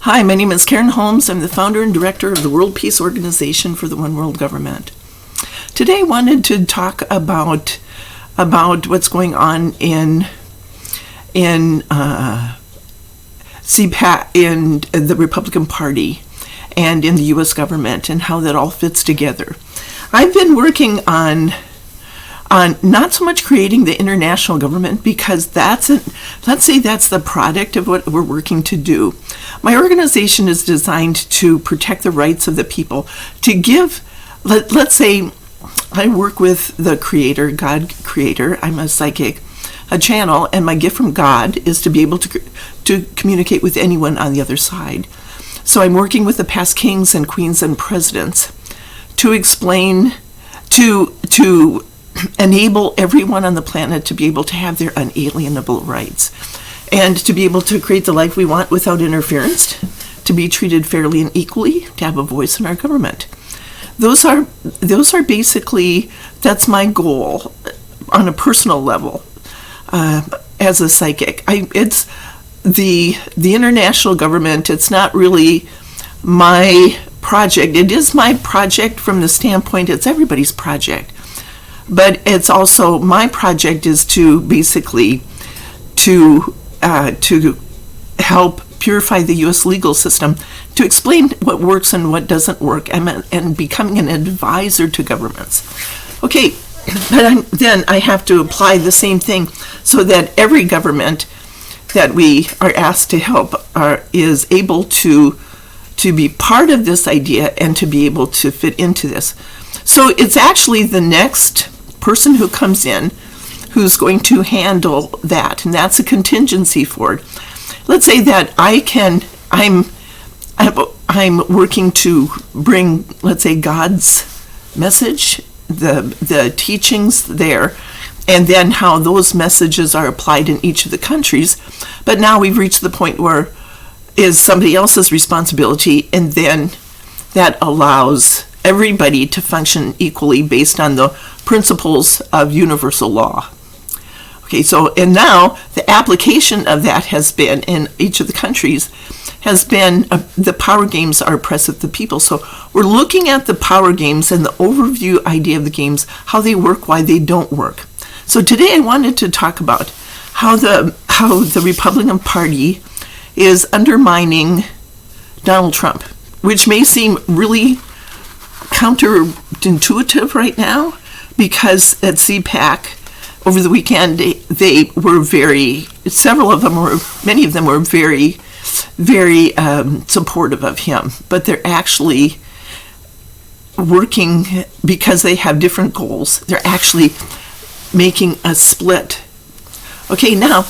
Hi, my name is Karen Holmes. I'm the founder and director of the World Peace Organization for the One World Government. Today I wanted to talk about what's going on in CPAC, in the Republican Party and in the U.S. government, and how that all fits together. I've been working on not so much creating the international government, because let's say that's the product of what we're working to do. My organization is designed to protect the rights of the people, to give, let's say I work with the creator, God creator. I'm a psychic, a channel, and my gift from God is to be able to communicate with anyone on the other side. So I'm working with the past kings and queens and presidents to explain, to enable everyone on the planet to be able to have their unalienable rights and to be able to create the life we want without interference, to be treated fairly and equally, to have a voice in our government. Those are basically, that's my goal on a personal level as a psychic. It's the international government. It's not really my project. It is my project from the standpoint it's everybody's project. But it's also, my project is to basically to help purify the U.S. legal system, to explain what works and what doesn't work, and becoming an advisor to governments. Okay, but then I have to apply the same thing so that every government that we are asked to help is able to be part of this idea and to be able to fit into this. So it's actually the next person who comes in who's going to handle that, and that's a contingency for it. Let's say that I'm working to bring, let's say, God's message, the teachings there, and then how those messages are applied in each of the countries. But now we've reached the point where is somebody else's responsibility, and then that allows everybody to function equally based on the principles of universal law. Okay, so, and now the application of that has been, in each of the countries, has been, the power games are oppressive to the people. So we're looking at the power games and the overview idea of the games, how they work, why they don't work. So today I wanted to talk about how the Republican Party is undermining Donald Trump, which may seem really counterintuitive right now, because at CPAC over the weekend they were many of them were very, very supportive of him, but they're actually working, because they have different goals, they're actually making a split. Okay, now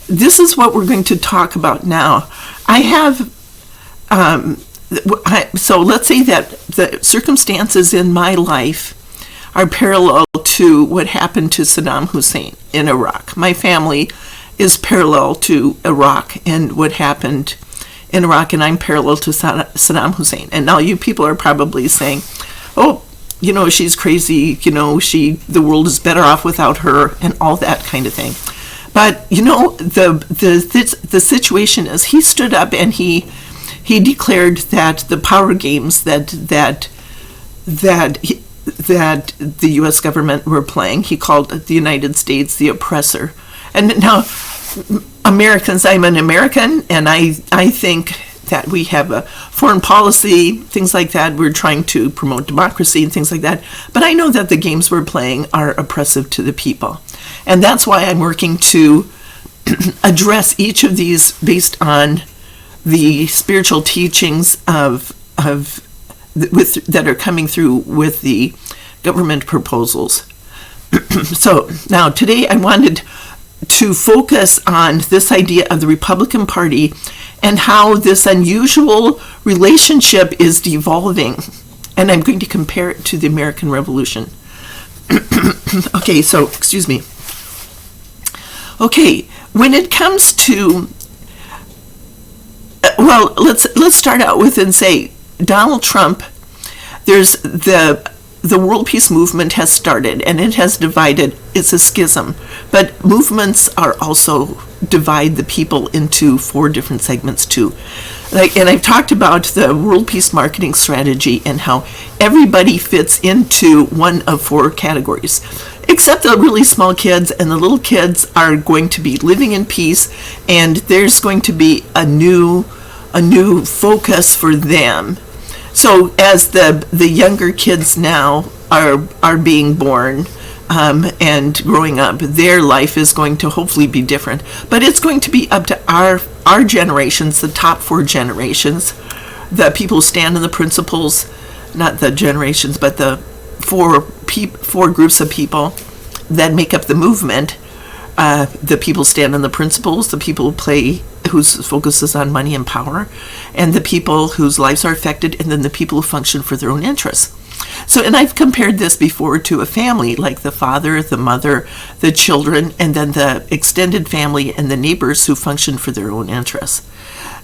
this is what we're going to talk about now. I have so let's say that the circumstances in my life are parallel to what happened to Saddam Hussein in Iraq. My family is parallel to Iraq and what happened in Iraq, and I'm parallel to Saddam Hussein. And now you people are probably saying, oh, she's crazy, the world is better off without her, and all that kind of thing. But the situation is, he stood up and he declared that the power games that the U.S. government were playing, he called the United States the oppressor. And now Americans, I'm an American, and I think that we have a foreign policy, things like that. We're trying to promote democracy and things like that. But I know that the games we're playing are oppressive to the people. And that's why I'm working to address each of these based on the spiritual teachings that are coming through with the government proposals. So now today I wanted to focus on this idea of the Republican Party and how this unusual relationship is devolving. And I'm going to compare it to the American Revolution. Okay, so, excuse me. Okay, when it comes to, well, let's start out with and say Donald Trump, there's the world peace movement has started, and it has divided. It's a schism, but movements are also divide the people into 4 different segments too. And I've talked about the world peace marketing strategy and how everybody fits into one of 4 categories, except the really small kids, and the little kids are going to be living in peace, and there's going to be a new focus for them. So as the younger kids now are being born, and growing up, their life is going to hopefully be different. But it's going to be up to our generations, the top 4 generations, the people who stand in the principles, not the generations, but the 4 groups of people that make up the movement. The people stand in the principles, the people whose focus is on money and power, and the people whose lives are affected, and then the people who function for their own interests. So, and I've compared this before to a family, like the father, the mother, the children, and then the extended family and the neighbors who function for their own interests.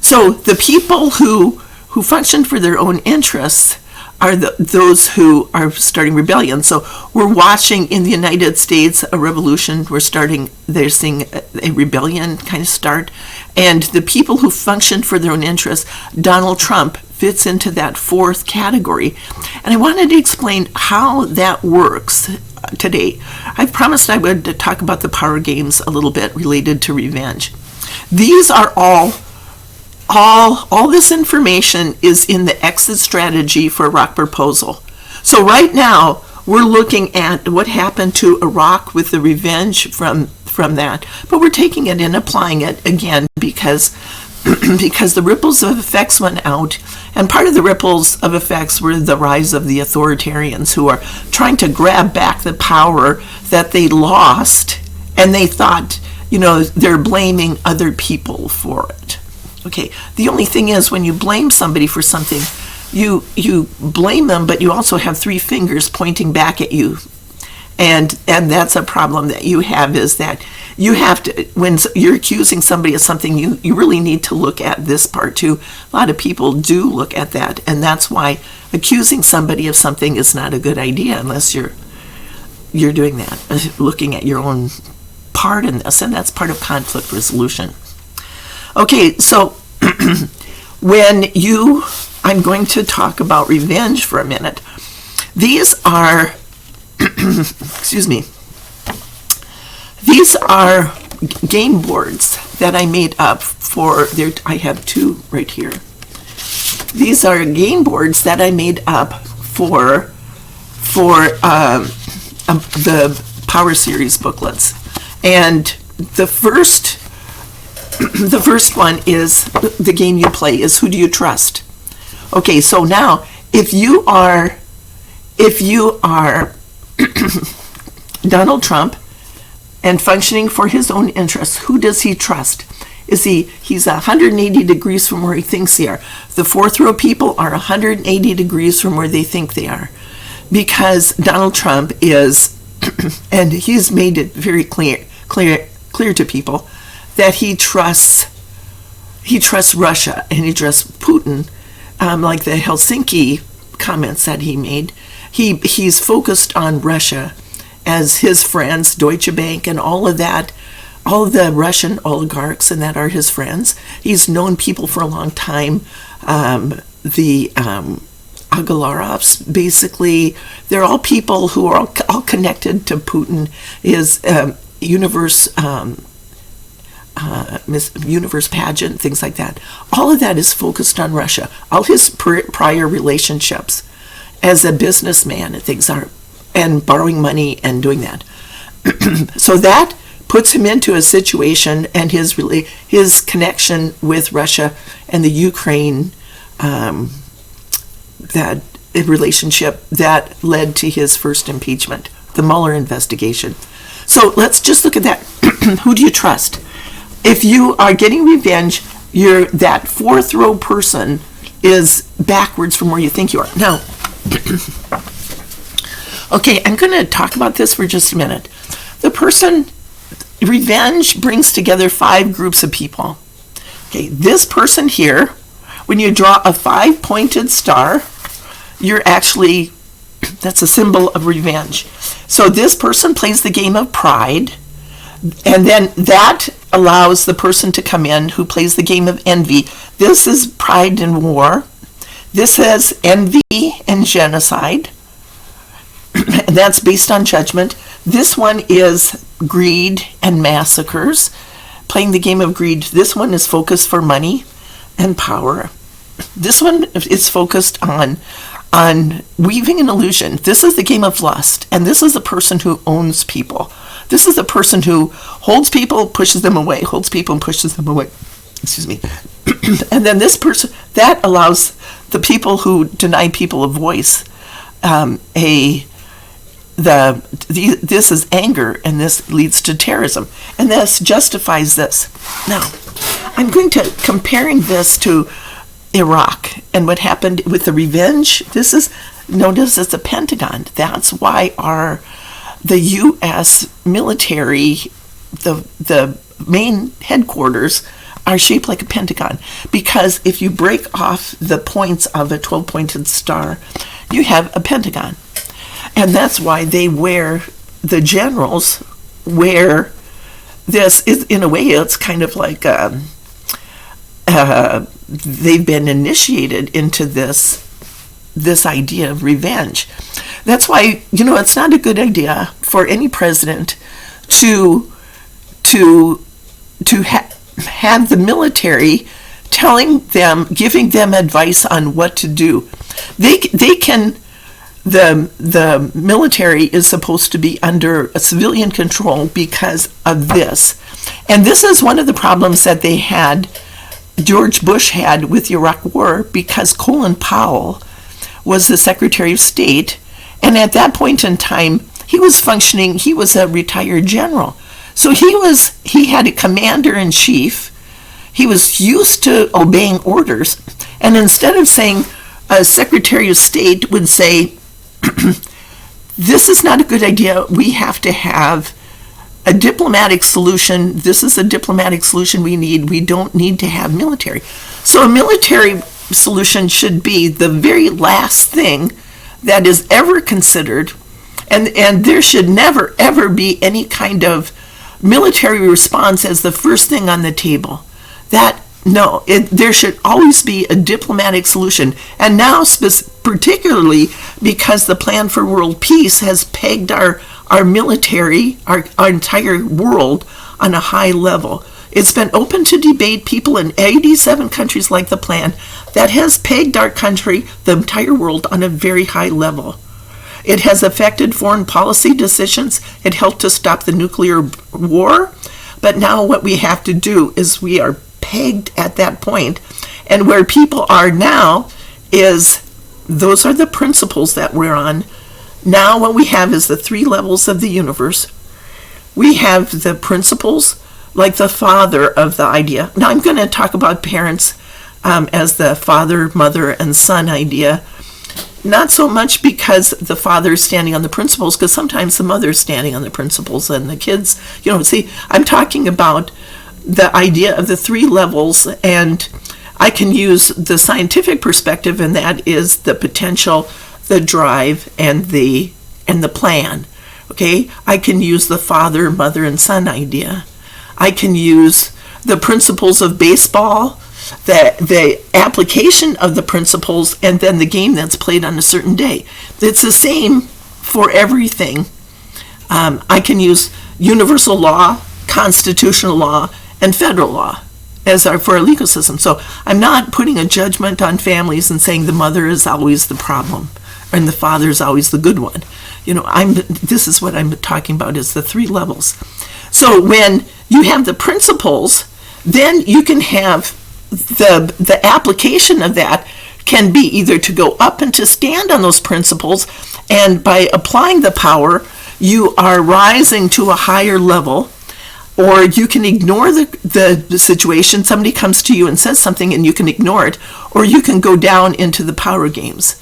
So the people who function for their own interests are those who are starting rebellion. So we're watching in the United States a revolution. They're seeing a rebellion kind of start. And the people who function for their own interests, Donald Trump fits into that 4th category. And I wanted to explain how that works today. I promised I would talk about the power games a little bit related to revenge. These are all this information is in the exit strategy for Iraq proposal. So right now, we're looking at what happened to Iraq with the revenge from that, but we're taking it and applying it again because the ripples of effects went out, and part of the ripples of effects were the rise of the authoritarians who are trying to grab back the power that they lost, and they thought, they're blaming other people for it. Okay, the only thing is, when you blame somebody for something, you blame them, but you also have 3 fingers pointing back at you. And that's a problem that you have, is that you have to, when you're accusing somebody of something, you really need to look at this part too. A lot of people do look at that, and that's why accusing somebody of something is not a good idea unless you're doing that, looking at your own part in this, and that's part of conflict resolution. Okay, so I'm going to talk about revenge for a minute. These are, excuse me, these are game boards that I made up I have 2 right here. These are game boards that I made up for the Power Series booklets. And the first one is the game you play is, who do you trust? Okay, so now if you are Donald Trump and functioning for his own interests, who does he trust? He's 180 degrees from where he thinks they are. The 4th row people are 180 degrees from where they think they are, because Donald Trump is, and he's made it very clear to people that he trusts Russia, and he trusts Putin, like the Helsinki comments that he made. He's focused on Russia as his friends, Deutsche Bank and all of that, all of the Russian oligarchs and that are his friends. He's known people for a long time. The Agalarovs, basically, they're all people who are all connected to Putin. His universe pageant, things like that. All of that is focused on Russia. All his prior relationships as a businessman and things are, and borrowing money and doing that. So that puts him into a situation, and his connection with Russia and the Ukraine, that relationship that led to his first impeachment, the Mueller investigation. So let's just look at that. Who do you trust? If you are getting revenge, that 4th row person is backwards from where you think you are. Now, okay, I'm going to talk about this for just a minute. Revenge brings together 5 groups of people. Okay, this person here, when you draw a 5-pointed star, that's a symbol of revenge. So this person plays the game of pride, and then that allows the person to come in who plays the game of envy. This is pride and war. This has envy and genocide. And that's based on judgment. This one is greed and massacres, playing the game of greed. This one is focused for money and power. This one is focused on weaving an illusion. This is the game of lust, and this is the person who owns people. This is the person who holds people, pushes them away, holds people and pushes them away. Excuse me. And then this person, that allows the people who deny people a voice, this is anger, and this leads to terrorism, and this justifies this. Now, I'm going to comparing this to Iraq and what happened with the revenge. This is known as the Pentagon. That's why the U.S. military, the main headquarters, are shaped like a pentagon, because if you break off the points of a 12-pointed star, you have a pentagon. And that's why the generals wear this. In a way, it's kind of like they've been initiated into this idea of revenge. That's why, it's not a good idea for any president to have the military giving them advice on what to do. The military is supposed to be under a civilian control because of this. And this is one of the problems that George Bush had with the Iraq War, because Colin Powell was the Secretary of State, and at that point in time, he was a retired general. So he had a commander-in-chief. He was used to obeying orders. And instead of saying, a Secretary of State would say, this is not a good idea. We have to have a diplomatic solution. This is a diplomatic solution we need. We don't need to have military. So a military solution should be the very last thing that is ever considered. And there should never, ever be any kind of military response as the first thing on the table. There should always be a diplomatic solution. And now, particularly because the Plan for World Peace has pegged our military, our entire world, on a high level. It's been open to debate. People in 87 countries like the plan that has pegged our country, the entire world, on a very high level. It has affected foreign policy decisions. It helped to stop the nuclear war. But now what we have to do is we are pegged at that point. And where people are now is, those are the principles that we're on. Now what we have is the three levels of the universe. We have the principles, like the father of the idea. Now I'm going to talk about parents as the father, mother, and son idea. Not so much because the father is standing on the principles, because sometimes the mother is standing on the principles and the kids, I'm talking about the idea of the three levels, and I can use the scientific perspective, and that is the potential, the drive, and the plan. Okay, I can use the father, mother, and son idea. I can use the principles of baseball, the application of the principles, and then the game that's played on a certain day. It's the same for everything. I can use universal law, constitutional law, and federal law for our legal system. So I'm not putting a judgment on families and saying the mother is always the problem and the father is always the good one. This is what I'm talking about, is the three levels. So when you have the principles, then you can have the application of that can be either to go up and to stand on those principles, and by applying the power, you are rising to a higher level. Or you can ignore the situation. Somebody comes to you and says something and you can ignore it. Or you can go down into the power games.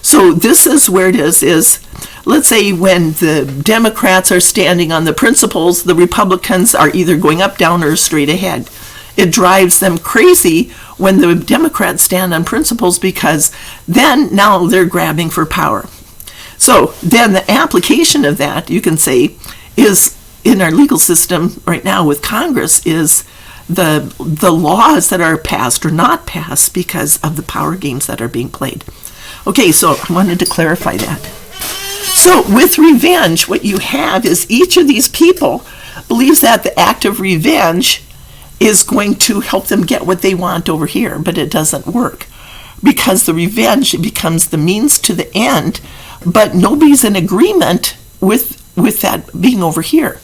So this is where it is let's say when the Democrats are standing on the principles, the Republicans are either going up, down, or straight ahead. It drives them crazy when the Democrats stand on principles, because then now they're grabbing for power. So then the application of that, you can say, is in our legal system right now with Congress is the laws that are passed or not passed because of the power games that are being played. Okay, so I wanted to clarify that. So with revenge, what you have is each of these people believes that the act of revenge is going to help them get what they want over here, but it doesn't work because the revenge becomes the means to the end, but nobody's in agreement with that being over here.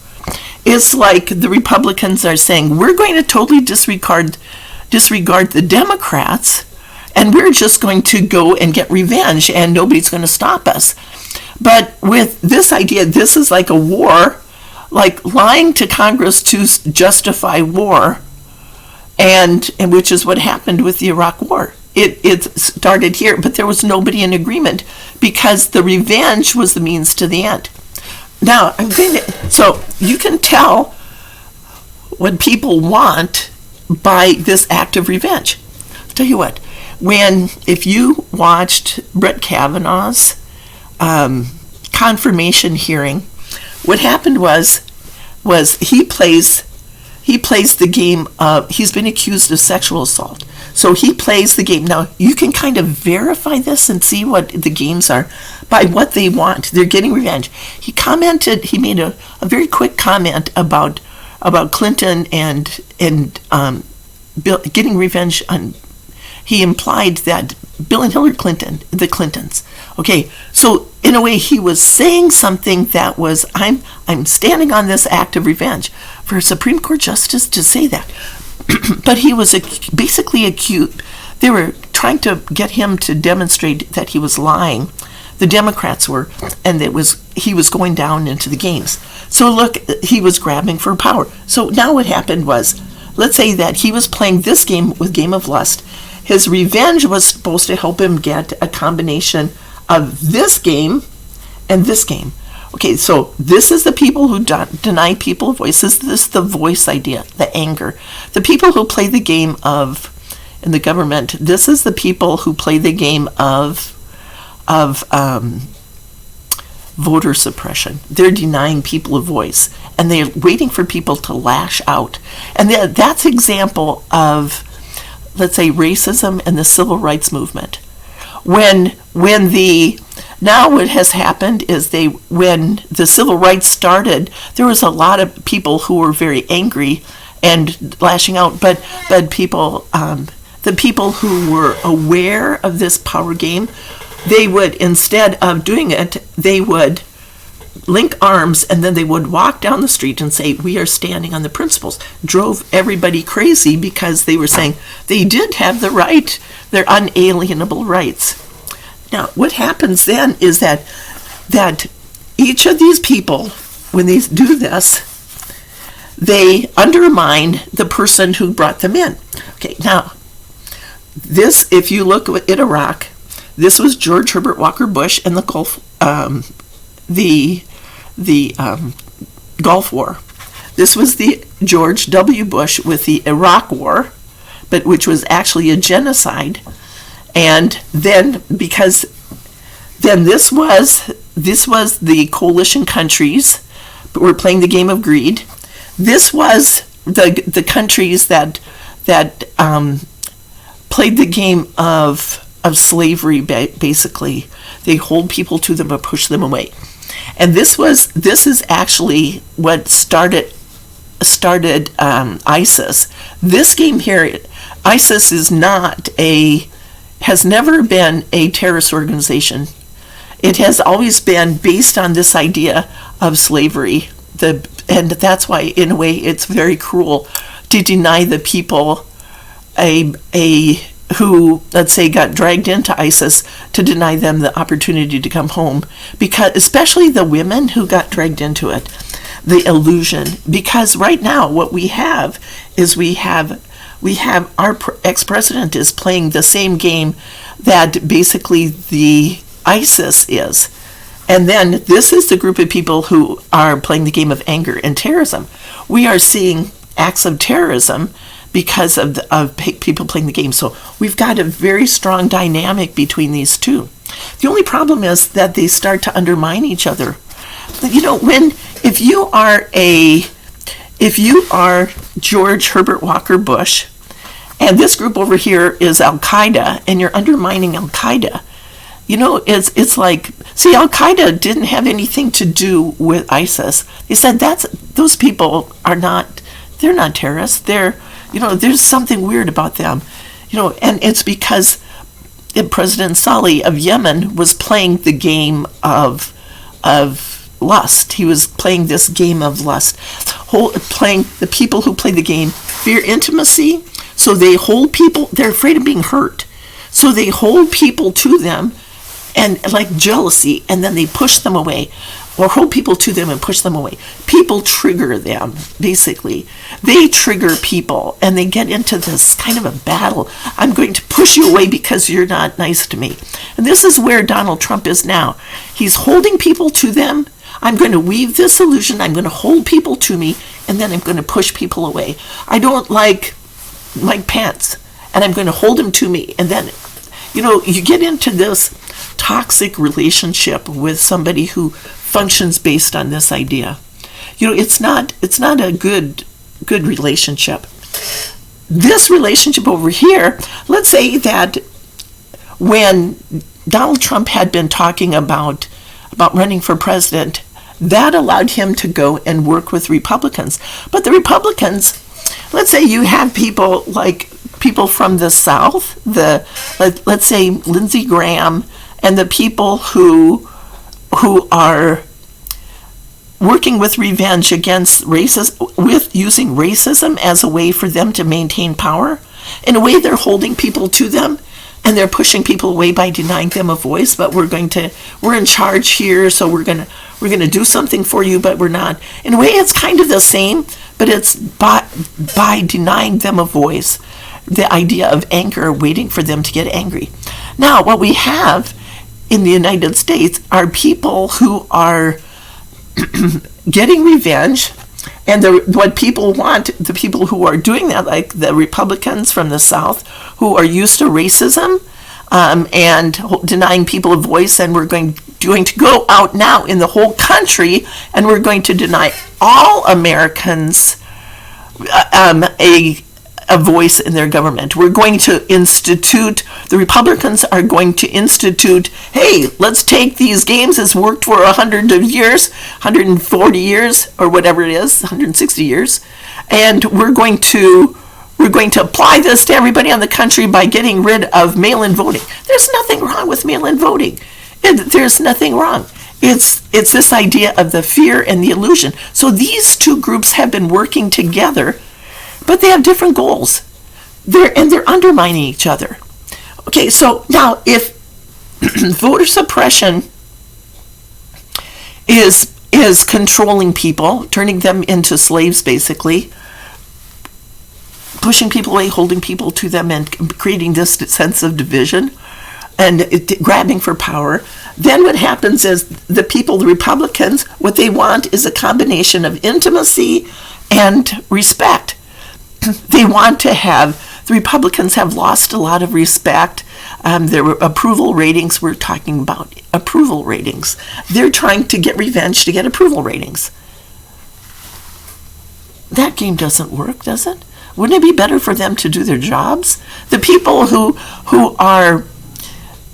It's like the Republicans are saying, we're going to totally disregard the Democrats, and we're just going to go and get revenge, and nobody's going to stop us. But with this idea, this is like a war, like lying to Congress to justify war, and which is what happened with the Iraq War. It started here, but there was nobody in agreement because the revenge was the means to the end. Now, so you can tell what people want by this act of revenge. I'll tell you what, if you watched Brett Kavanaugh's confirmation hearing, what happened was he plays the game of, he's been accused of sexual assault. So he plays the game. Now, you can kind of verify this and see what the games are by what they want. They're getting revenge. He made a very quick comment about Clinton and Bill, getting revenge on, he implied that Bill and Hillary Clinton, the Clintons. Okay, so in a way he was saying something that was, I'm standing on this act of revenge. For a Supreme Court justice to say that. But he was basically accused. They were trying to get him to demonstrate that he was lying. The Democrats were, and he was going down into the games. So look, he was grabbing for power. So now what happened was, let's say that he was playing this game with Game of Lust. His revenge was supposed to help him get a combination of this game and this game. Okay, so this is the people who deny people a voice. This is the voice idea, the anger. The people who play the game of, in the government, this is the people who play the game of voter suppression. They're denying people a voice, and they're waiting for people to lash out. And that's an example of, let's say, racism and the civil rights movement. Now what has happened is when the civil rights started, there was a lot of people who were very angry and lashing out, but people, the people who were aware of this power game, they would, instead of doing it, they would link arms and then they would walk down the street and say, we are standing on the principles. Drove everybody crazy because they were saying they did have the right, their unalienable rights. Now, what happens then is that each of these people, when they do this, they undermine the person who brought them in. Okay, now, this, if you look at Iraq, this was George Herbert Walker Bush and the Gulf War. This was the George W. Bush with the Iraq War, but which was actually a genocide. And then, because then this was the coalition countries, but we're playing the game of greed. This was the countries that played the game of slavery. Basically, they hold people to them or push them away. And this is actually what started ISIS. This game here, ISIS has never been a terrorist organization. It has always been based on this idea of slavery. And that's why, in a way, it's very cruel to deny the people who, let's say, got dragged into ISIS, to deny them the opportunity to come home, because especially the women who got dragged into it, the illusion. Because right now, what we have is we have our ex-president is playing the same game that basically the ISIS is. And then this is the group of people who are playing the game of anger and terrorism. We are seeing acts of terrorism because of people playing the game. So we've got a very strong dynamic between these two. The only problem is that they start to undermine each other. if you are George Herbert Walker Bush, and this group over here is Al Qaeda, and you're undermining Al Qaeda, it's like, see, Al Qaeda didn't have anything to do with ISIS. They said those people they're not terrorists. There's something weird about them, and it's because President Saleh of Yemen was playing the game of lust. He was playing this game of lust, playing the people who play the game fear intimacy, so they hold people. They're afraid of being hurt, so they hold people to them, and like jealousy, and then they push them away, or hold people to them and push them away. People trigger them, basically. They trigger people, and they get into this kind of a battle. I'm going to push you away because you're not nice to me. And this is where Donald Trump is now. He's holding people to them. I'm going to weave this illusion. I'm going to hold people to me, and then I'm going to push people away. I don't like Mike Pence, and I'm going to hold him to me. And then, you get into this toxic relationship with somebody who functions based on this idea. It's not a good relationship. This relationship over here, let's say that when Donald Trump had been talking about running for president, that allowed him to go and work with Republicans. But the Republicans, let's say you have people from the South, let's say Lindsey Graham, and the people who are working with revenge against with using racism as a way for them to maintain power. In a way, they're holding people to them, and they're pushing people away by denying them a voice. But we're in charge here, so we're gonna do something for you, but we're not. In a way, it's kind of the same, but it's by denying them a voice. The idea of anger, waiting for them to get angry. Now, what we have in the United States are people who are getting revenge, and what people want, the people who are doing that, like the Republicans from the South, who are used to racism and denying people a voice, and we're going to go out now in the whole country, and we're going to deny all Americans a voice in their government. We're going to the Republicans are going to institute, hey, let's take these games. It's worked for 100 years, 140 years, or whatever it is, 160 years. And we're going to apply this to everybody in the country by getting rid of mail-in voting. There's nothing wrong with mail-in voting. There's nothing wrong. It's this idea of the fear and the illusion. So these two groups have been working together, but they have different goals. They're undermining each other. Okay, so now if voter suppression is controlling people, turning them into slaves basically, pushing people away, holding people to them, and creating this sense of division and grabbing for power, then what happens is the Republicans, what they want is a combination of intimacy and respect. The Republicans have lost a lot of respect. Their approval ratings, we're talking about approval ratings. They're trying to get revenge to get approval ratings. That game doesn't work, does it? Wouldn't it be better for them to do their jobs? The people who are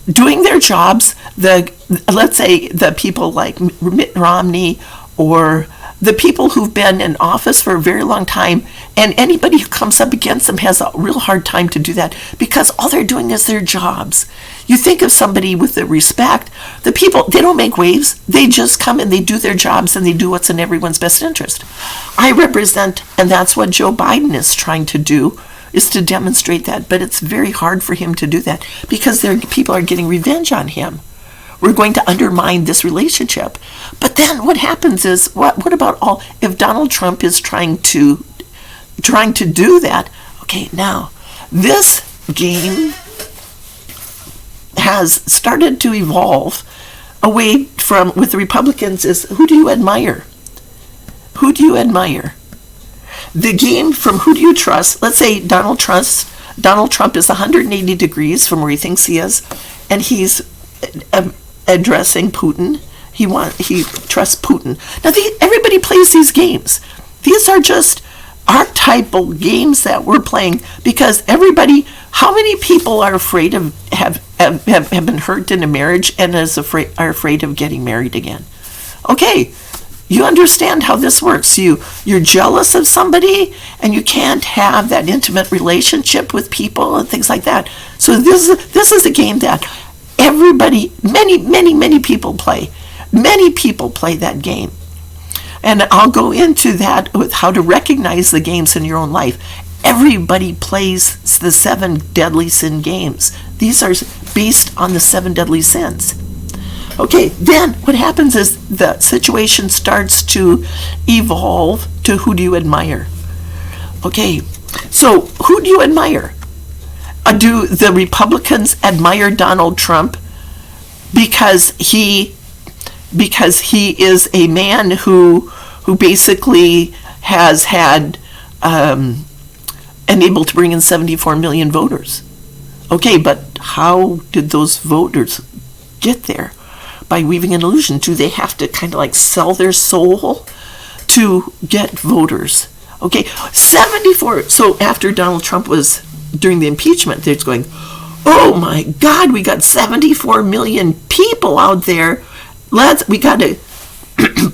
doing their jobs, let's say the people like Mitt Romney, or the people who've been in office for a very long time, and anybody who comes up against them has a real hard time to do that because all they're doing is their jobs. You think of somebody with the respect, the people, they don't make waves. They just come and they do their jobs and they do what's in everyone's best interest. I represent, and that's what Joe Biden is trying to do, is to demonstrate that. But it's very hard for him to do that because people are getting revenge on him. We're going to undermine this relationship. But then what happens is, what about if Donald Trump is trying to do that? Okay, now, this game has started to evolve away from, with the Republicans, is who do you admire? Who do you admire? The game from who do you trust? Let's say Donald Trump is 180 degrees from where he thinks he is, and he's addressing Putin, He trusts Putin. Now, everybody plays these games. These are just archetypal games that we're playing because everybody. How many people are afraid of have been hurt in a marriage and are afraid of getting married again? Okay, you understand how this works. You're jealous of somebody and you can't have that intimate relationship with people and things like that. So this is a game that everybody, many people play. Many people play that game. And I'll go into that with how to recognize the games in your own life. Everybody plays the 7 deadly sin games. These are based on the 7 deadly sins. Okay, then what happens is the situation starts to evolve to who do you admire? Okay, so who do you admire? Do the Republicans admire Donald Trump because he is a man who basically has had and able to bring in 74 million voters? Okay, but how did those voters get there? By weaving an illusion. Do they have to kind of like sell their soul to get voters? Okay, 74. So after Donald Trump was during the impeachment, they're going, oh my God, we got 74 million people out there. We got to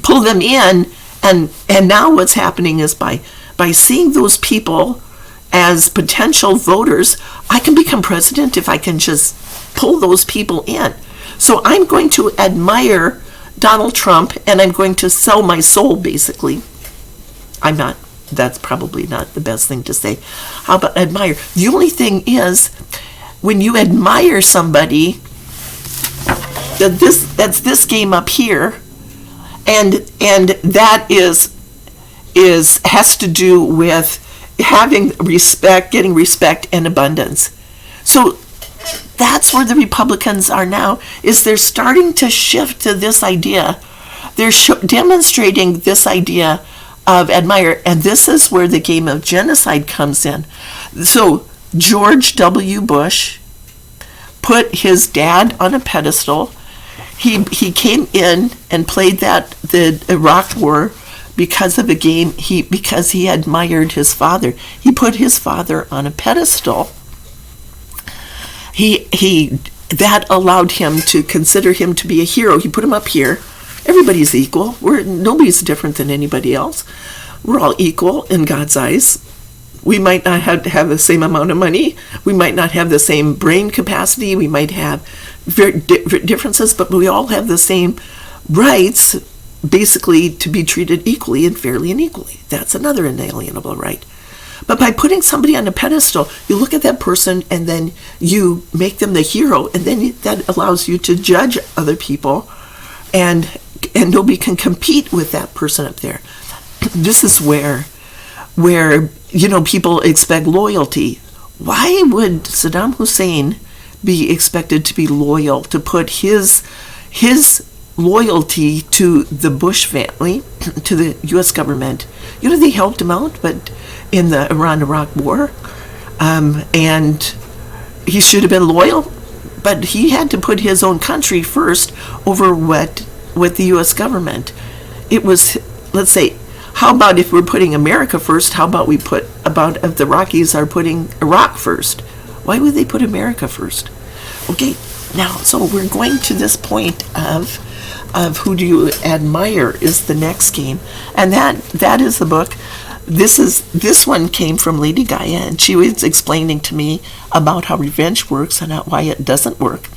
pull them in. And now what's happening is by seeing those people as potential voters, I can become president if I can just pull those people in. So I'm going to admire Donald Trump and I'm going to sell my soul, basically. That's probably not the best thing to say. How about admire? The only thing is, when you admire somebody, that's this game up here, and that has to do with having respect, getting respect and abundance. So that's where the Republicans are now, is they're starting to shift to this idea. They're demonstrating this idea of admire, and this is where the game of genocide comes in. So George W. Bush put his dad on a pedestal. He came in and played the Iraq War because of a game, because he admired his father. He put his father on a pedestal. That allowed him to consider him to be a hero. He put him up here. Everybody's equal. Nobody's different than anybody else. We're all equal in God's eyes. We might not have the same amount of money. We might not have the same brain capacity. We might have very differences, but we all have the same rights, basically, to be treated equally and fairly and equally. That's another inalienable right. But by putting somebody on a pedestal, you look at that person and then you make them the hero, and then that allows you to judge other people, and nobody can compete with that person up there. This is where people expect loyalty. Why would Saddam Hussein be expected to be loyal, to put his loyalty to the Bush family, to the U.S. government? They helped him out, but in the Iran-Iraq war, and he should have been loyal, but he had to put his own country first over what the U.S. government. It was, let's say, how about if we're putting America first? How about if the Iraqis are putting Iraq first? Why would they put America first? Okay, now, so we're going to this point of who do you admire is the next game, and that is the book. This one came from Lady Gaia, and she was explaining to me about how revenge works and why it doesn't work.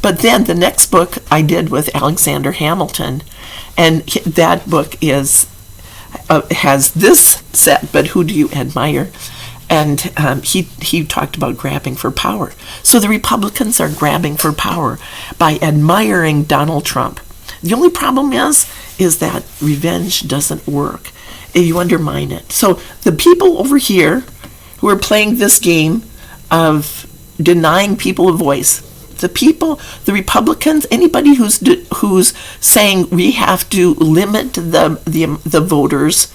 But then the next book I did with Alexander Hamilton, and that book has this set, but who do you admire? And he talked about grabbing for power. So the Republicans are grabbing for power by admiring Donald Trump. The only problem is that revenge doesn't work. You undermine it. So the people over here who are playing this game of denying people a voice, the Republicans, anybody who's saying we have to limit the voters,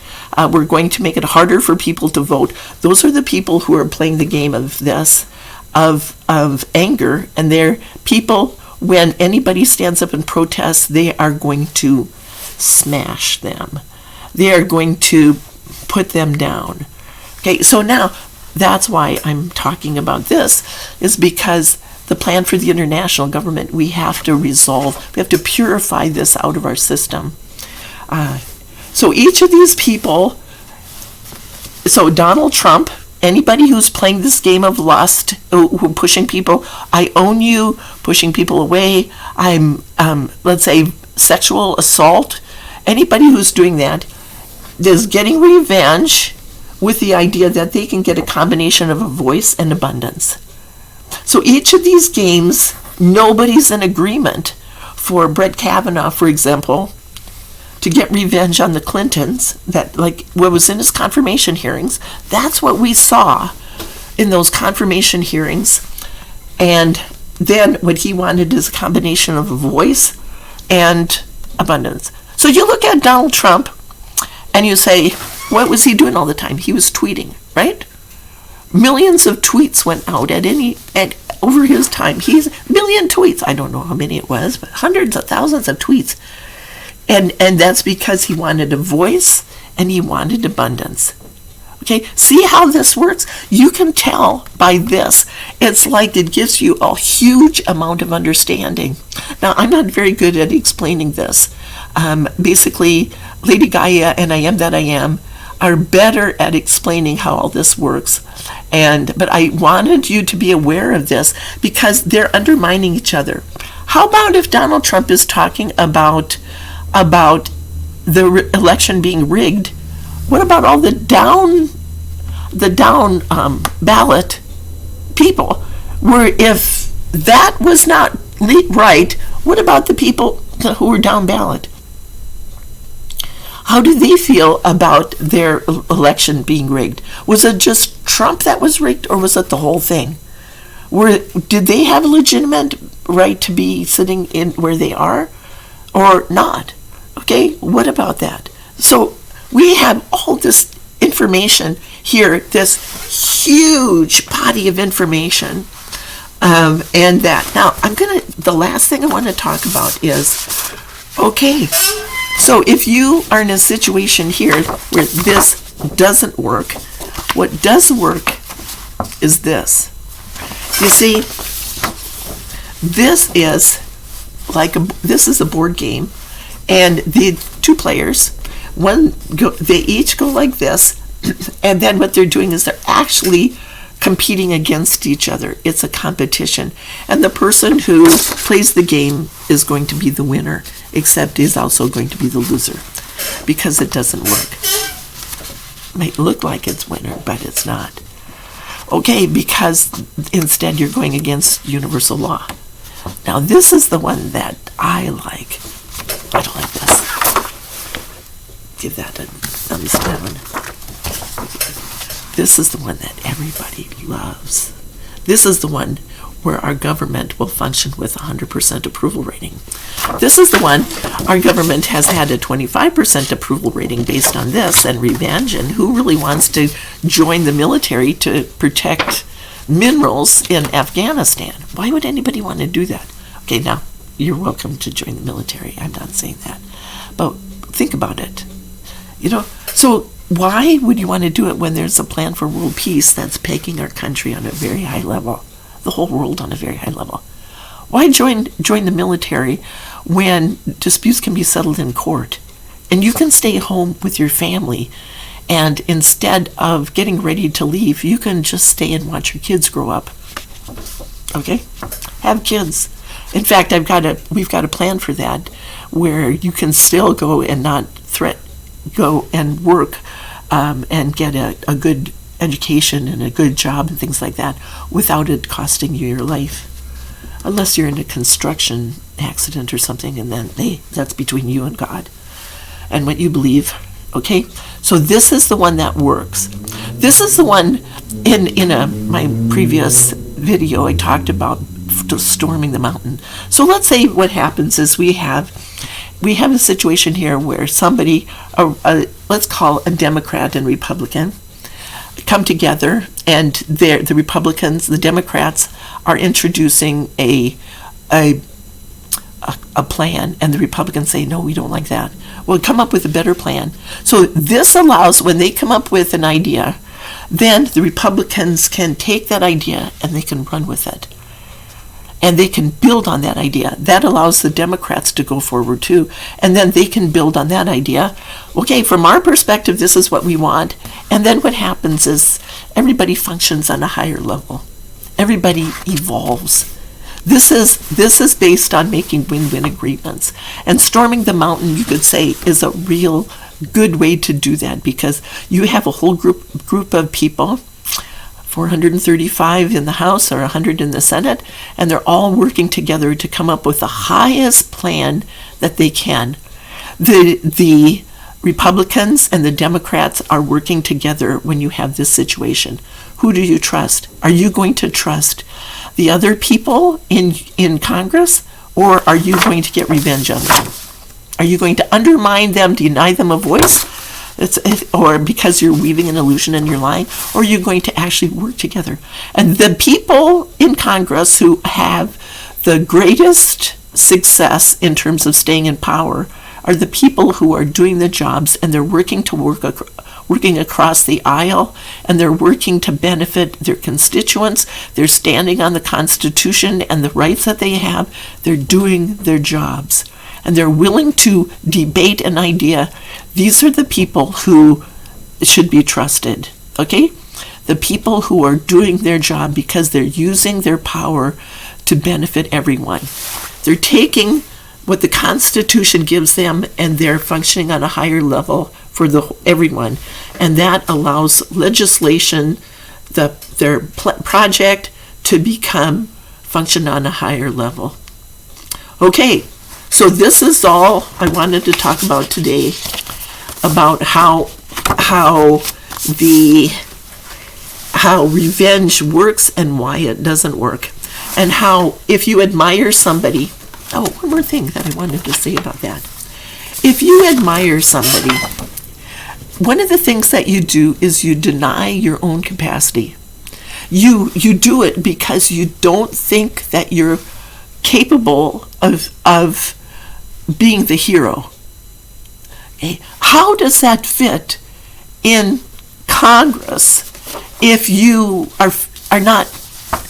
we're going to make it harder for people to vote. Those are the people who are playing the game of this, of anger, and they're people when anybody stands up and protests, they are going to smash them. They are going to put them down. Okay, so now that's why I'm talking about this, is because the plan for the international government, we have to resolve, we have to purify this out of our system. So each of these people, so Donald Trump, anybody who's playing this game of lust, who pushing people, I own you, pushing people away, I'm, let's say, sexual assault, anybody who's doing that is getting revenge with the idea that they can get a combination of a voice and abundance. So each of these games, nobody's in agreement. For Brett Kavanaugh, for example, to get revenge on the Clintons, that like what was in his confirmation hearings, that's what we saw in those confirmation hearings. And then what he wanted is a combination of a voice and abundance. So you look at Donald Trump and you say, what was he doing all the time? He was tweeting, right? Millions of tweets went out at over his time. He's a million tweets. I don't know how many it was, but hundreds of thousands of tweets. And that's because he wanted a voice and he wanted abundance. Okay, see how this works? You can tell by this. It's like it gives you a huge amount of understanding. Now, I'm not very good at explaining this. Basically, Lady Gaia and I Am That I Am are better at explaining how all this works. But I wanted you to be aware of this because they're undermining each other. How about if Donald Trump is talking about the election being rigged? What about all the down ballot people? Where if that was not right, what about the people who were down ballot? How do they feel about their election being rigged? Was it just Trump that was rigged, or was it the whole thing? Did they have a legitimate right to be sitting in where they are, or not? Okay, what about that? So we have all this information here, this huge body of information, and that. Now, the last thing I want to talk about is, okay, so if you are in a situation here where this doesn't work, what does work is this. You see, this is a board game, and the two players, they each go like this, and then what they're doing is they're actually competing against each other. It's a competition, and the person who plays the game is going to be the winner, except is also going to be the loser, because it doesn't work. It might look like it's winner, but it's not. Okay, because instead you're going against universal law. Now this is the one that I like. I don't like this. Give that a thumbs down. This is the one that everybody loves. This is the one where our government will function with 100% approval rating. This is the one our government has had a 25% approval rating based on this and revenge, and who really wants to join the military to protect minerals in Afghanistan? Why would anybody want to do that? Okay, now, you're welcome to join the military. I'm not saying that. But think about it. So why would you want to do it when there's a plan for world peace that's pegging our country on a very high level, the whole world on a very high level? Why join the military when disputes can be settled in court and you can stay home with your family, and instead of getting ready to leave, you can just stay and watch your kids grow up? Okay? Have kids. In fact, we've got a plan for that, where you can still go and go and work and get a good education and a good job and things like that without it costing you your life. Unless you're in a construction accident or something, and then that's between you and God and what you believe. Okay? So this is the one that works. This is the one in my previous video I talked about storming the mountain. So let's say what happens is we have a situation here where somebody, let's call a Democrat and Republican, come together, and the Republicans, the Democrats, are introducing a a plan, and the Republicans say, no, we don't like that. Well, come up with a better plan. So this allows, when they come up with an idea, then the Republicans can take that idea and they can run with it. And they can build on that idea. That allows the Democrats to go forward too. And then they can build on that idea. Okay, from our perspective, this is what we want. And then what happens is everybody functions on a higher level. Everybody evolves. This is based on making win-win agreements. And storming the mountain, you could say, is a real good way to do that, because you have a whole group of people, 435 in the House or 100 in the Senate, and they're all working together to come up with the highest plan that they can. The Republicans and the Democrats are working together when you have this situation. Who do you trust? Are you going to trust the other people in Congress, or are you going to get revenge on them? Are you going to undermine them, deny them a voice, or because you're weaving an illusion and you're lying, or are you going to actually work together? And the people in Congress who have the greatest success in terms of staying in power are the people who are doing the jobs, and they're working across the aisle, and they're working to benefit their constituents. They're standing on the Constitution and the rights that they have. They're doing their jobs, and they're willing to debate an idea. These are the people who should be trusted, okay? The people who are doing their job because they're using their power to benefit everyone. They're taking what the Constitution gives them, and they're functioning on a higher level for everyone. And that allows legislation, their project, to function on a higher level. Okay, so this is all I wanted to talk about today, about how revenge works and why it doesn't work, and how if you admire somebody. Oh, one more thing that I wanted to say about that. If you admire somebody, one of the things that you do is you deny your own capacity. You do it because you don't think that you're capable of being the hero. Okay? How does that fit in Congress if you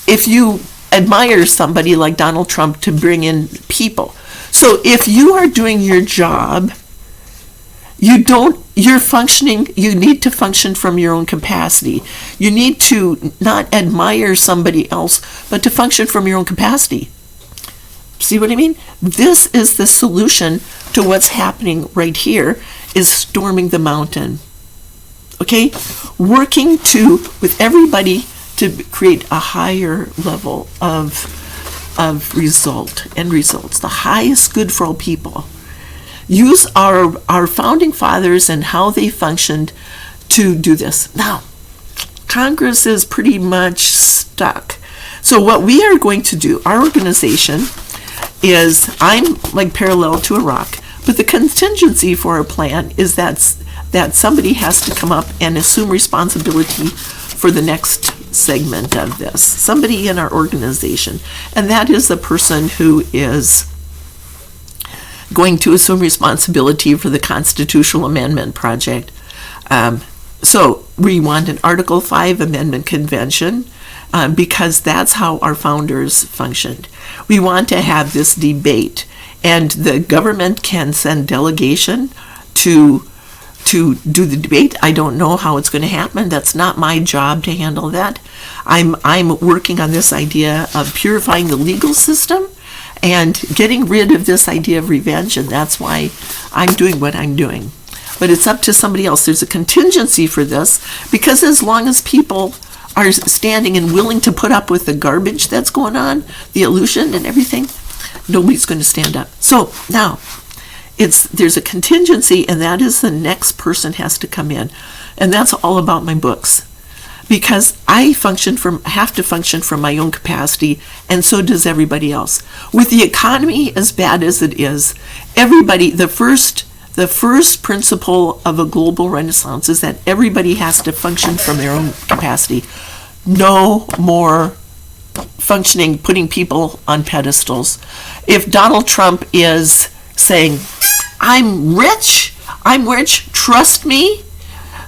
if you admire somebody like Donald Trump to bring in people? So if you are doing your job, you need to function from your own capacity. You need to not admire somebody else, but to function from your own capacity. See what I mean? This is the solution to what's happening right here, is storming the mountain. Okay? Working with everybody to create a higher level of results, the highest good for all people. Use our founding fathers and how they functioned to do this. Now, Congress is pretty much stuck. So what we are going to do, our organization, is I'm like parallel to a rock, but the contingency for our plan is that somebody has to come up and assume responsibility for the next segment of this, somebody in our organization, and that is the person who is going to assume responsibility for the constitutional amendment project. So we want an Article 5 amendment convention, because that's how our founders functioned. We want to have this debate, and the government can send delegation to do the debate. I don't know how it's going to happen. That's not my job to handle that. I'm working on this idea of purifying the legal system and getting rid of this idea of revenge, and that's why I'm doing what I'm doing. But it's up to somebody else. There's a contingency for this, because as long as people are standing and willing to put up with the garbage that's going on, the illusion and everything, nobody's going to stand up. So now, there's a contingency, and that is the next person has to come in. And that's all about my books. Because I have to function from my own capacity, and so does everybody else. With the economy as bad as it is, everybody, the first principle of a global renaissance is that everybody has to function from their own capacity. No more functioning, putting people on pedestals. If Donald Trump is saying, I'm rich, trust me,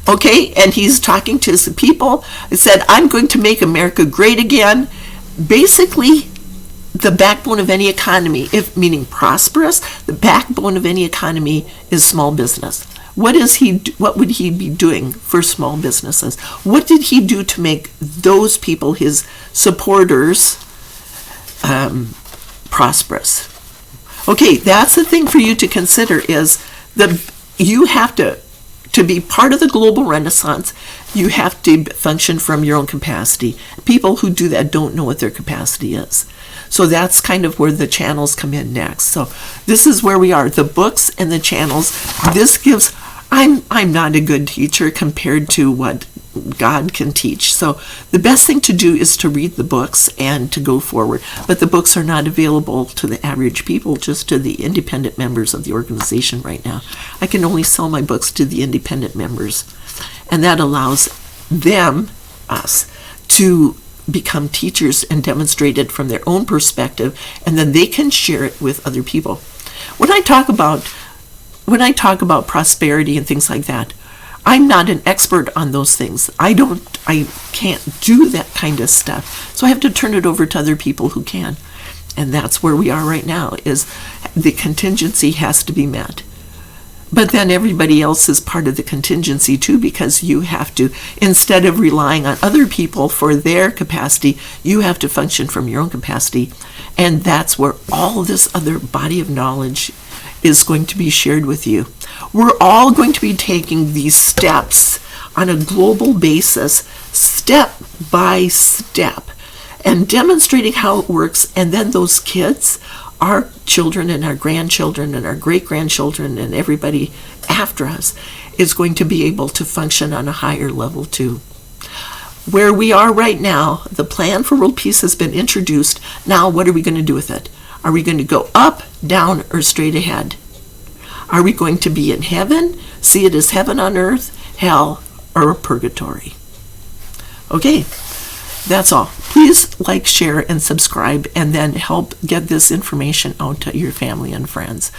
okay, and he's talking to his people, he said, I'm going to make America great again. Basically, the backbone of any economy, if meaning prosperous, the backbone of any economy is small business. What would he be doing for small businesses? What did he do to make those people, his supporters, prosperous? Okay, that's the thing for you to consider is you have to be part of the global renaissance, you have to function from your own capacity. People who do that don't know what their capacity is. So that's kind of where the channels come in next. So this is where we are, the books and the channels. This gives, I'm not a good teacher compared to what God can teach. So the best thing to do is to read the books and to go forward. But the books are not available to the average people, just to the independent members of the organization right now. I can only sell my books to the independent members. And that allows us, to become teachers and demonstrate it from their own perspective, and then they can share it with other people. When I talk about prosperity and things like that, I'm not an expert on those things. I can't do that kind of stuff. So I have to turn it over to other people who can. And that's where we are right now, is the contingency has to be met. But then everybody else is part of the contingency too, because you have to, instead of relying on other people for their capacity, you have to function from your own capacity. And that's where all this other body of knowledge is going to be shared with you. We're all going to be taking these steps on a global basis, step by step, and demonstrating how it works. And then those kids, our children and our grandchildren and our great-grandchildren and everybody after us, is going to be able to function on a higher level too. Where we are right now, the plan for world peace has been introduced. Now what are we going to do with it? Are we going to go up, down, or straight ahead? Are we going to be in heaven, see it as heaven on earth, hell, or purgatory? Okay, that's all. Please like, share, and subscribe, and then help get this information out to your family and friends.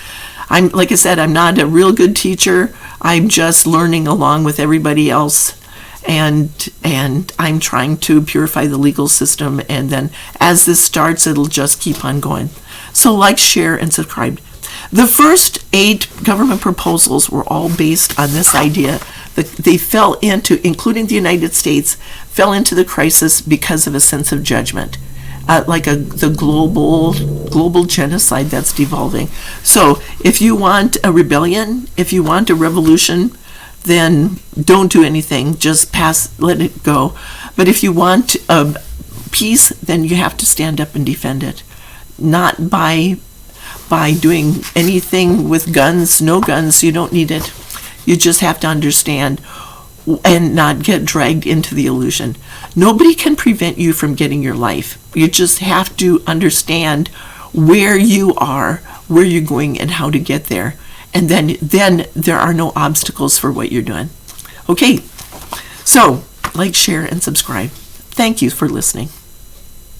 Like I said, I'm not a real good teacher. I'm just learning along with everybody else, and I'm trying to purify the legal system, and then as this starts, it'll just keep on going. So like, share, and subscribe. The first 8 government proposals were all based on this idea that they fell into, including the United States, fell into the crisis because of a sense of judgment, like the global genocide that's devolving. So if you want a rebellion, if you want a revolution, then don't do anything, just let it go. But if you want peace, then you have to stand up and defend it, not by doing anything with guns. No guns, you don't need it. You just have to understand and not get dragged into the illusion. Nobody can prevent you from getting your life. You just have to understand where you are, where you're going, and how to get there. And then there are no obstacles for what you're doing. Okay, so like, share, and subscribe. Thank you for listening.